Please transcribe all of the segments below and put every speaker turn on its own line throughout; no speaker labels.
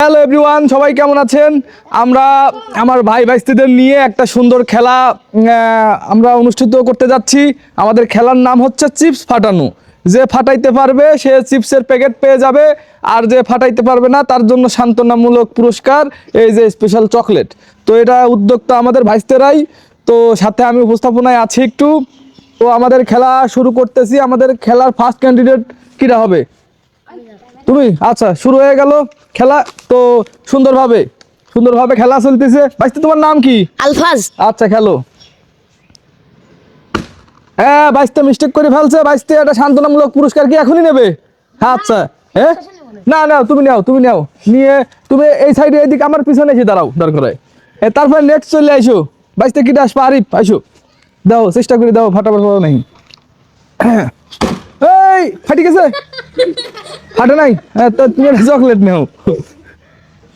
Hello everyone, সবাই কেমন আছেন? আমরা আমার ভাই ভাইস্তিদের নিয়ে একটা সুন্দর খেলা আমরা অনুষ্ঠিত করতে যাচ্ছি। আমাদের খেলার নাম হচ্ছে চিপস ফাটানো। যে ফাটাইতে পারবে সে চিপসের প্যাকেট পেয়ে যাবে, আর যে ফাটাইতে পারবে না তার জন্য সান্ত্বনামূলক পুরস্কার, এই যে স্পেশাল চকলেট। তো এটা উদ্যোক্তা আমাদের ভাইস্তেরাই, তো সাথে আমি উপস্থাপনায় আছি একটু। তো আমাদের খেলা শুরু করতেছি। আমাদের খেলার ফার্স্ট ক্যান্ডিডেট কিরা হবে? তুমি? আচ্ছা, শুরু হয়ে গেল খেলা। তো সুন্দরভাবে খেলা চলতেছে। ভাইস্তে তোমার নাম কি?
আলফাজ।
আচ্ছা, খেলো। হ্যাঁ, বাইশটা মিস্টেক করে ফেলছে। বাইশটা একটা সান্ত্বনামূলক পুরস্কার কি এখনই নেবে? আচ্ছা, হ্যাঁ, না নাও, তুমি নাও নিয়ে তুমি এই সাইডে এদিকে আমার পিছনে এসে দাঁড়াও দরকার হয়। তারপরে নেক্সট চলে আইসো। বাইশটা কিটা আসবো? আরিফ, আইসো, দাও, চেষ্টা করে দাও, ফাটাফাট নেই। এই ফাটি গেছে, ফাটে নাই। হ্যাঁ, তো তুমি একটা চকলেট নেও।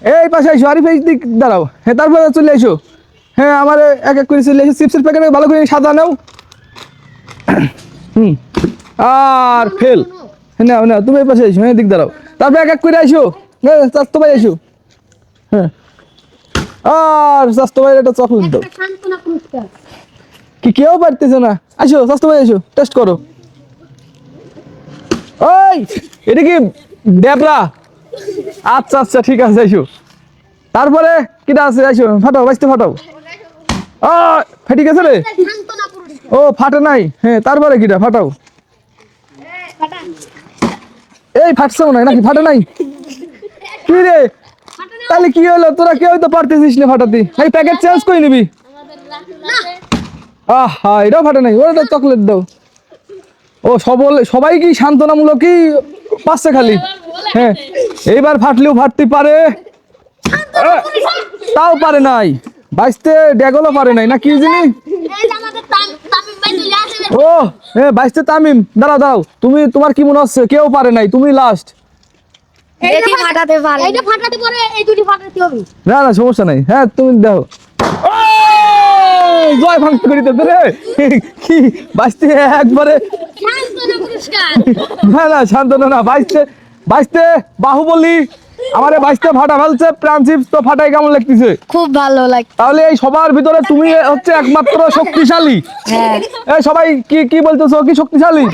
এই পাশে আইসো, আরিফ এই দিক দাঁড়াও। হ্যাঁ, তারপরে চলে আইসো। হ্যাঁ, আমার এক এক করে চলে এসো। চিপসের প্যাকেট ভালো করে সাদা নাও। আর ফেল। নাও নাও, তুমি এই পাশে আইসো। হ্যাঁ, দিক দাঁড়াও। তারপরে এক এক করে আইসো। হ্যাঁ, স্বাস্থ্য ভাই আইসো। হ্যাঁ, আর স্বাস্থ্য ভাই একটা চকলেট দাও। কি কেউ পারতেছে না? আইসো, স্বাস্থ্য ভাই আইসো, টেস্ট করো। ওই এটা কি ড্যাবরা? আচ্ছা আচ্ছা, ঠিক আছে, আইসো। তারপরে কিটা আছে? আইসো, ফাটাও, বাইসতে ফাটাও। ফাটি গেছে রে? ও, ফাটে নাই। হ্যাঁ, তারপরে কিটা? ফাটাও। এই ফাটছেও নাই নাকি? ফাটে নাই কি রে? তাহলে কি হলো? তোরা কেউ তো পারতেছিস না ফাটাতে। এই প্যাকেট চেঞ্জ করে নিবি। আহা, এটাও ফাটে নাই। ওরা চকলেট দাও। ও, সবাই কি সান্ত্বনামূলকই পাচ্ছে খালি? হ্যাঁ, এইবার ফাটলেও ফাটতে পারে, তাও পারে নাই। বাইশতে ড্যাগলও পারে নাই না কি জিনিস? ও হ্যাঁ, বাইশতে তামিম। দাঁড়াও, তুমি, তোমার কি মনে হচ্ছে? কেউ পারে নাই, তুমি লাস্ট। না না, সমস্যা নাই। হ্যাঁ, তুমি দেখো। জয় ভাঙতে করিতে রে কি বাইশতে একবারে। না না, শান্তনা না। বাইশতে বাহুবলী আমারে বাইশতে ফাটা ফেলছে। প্রাণচিপস তো ফাটাই কেমন লাগতেছে?
খুব ভালো লাগে।
তাহলে এই সবার ভিতরে তুমি হচ্ছে একমাত্র শক্তিশালী। এই সবাই কি কি বলতেছো? কি শক্তিশালী?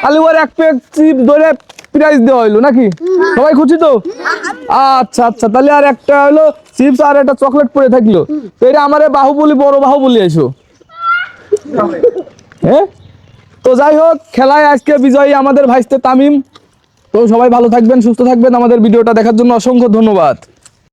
তাহলে ওর এক প্যাক চিপ ধরে প্রাইজ দেওয়া হইলো নাকি? সবাই খুশি তো? আচ্ছা আচ্ছা, তাহলে আর একটা হলো চিপস আর একটা চকলেট পড়ে থাকলো। তো এটা আমারে বাহুবলী, বড় বাহুবলী আইসো। হ্যাঁ, তো যাই হোক, খেলায় আজকে বিজয়ী আমাদের ভাইস্তে তামিম। তো সবাই ভালো থাকবেন, সুস্থ থাকবেন। আমাদের ভিডিওটা দেখার জন্য অসংখ্য ধন্যবাদ।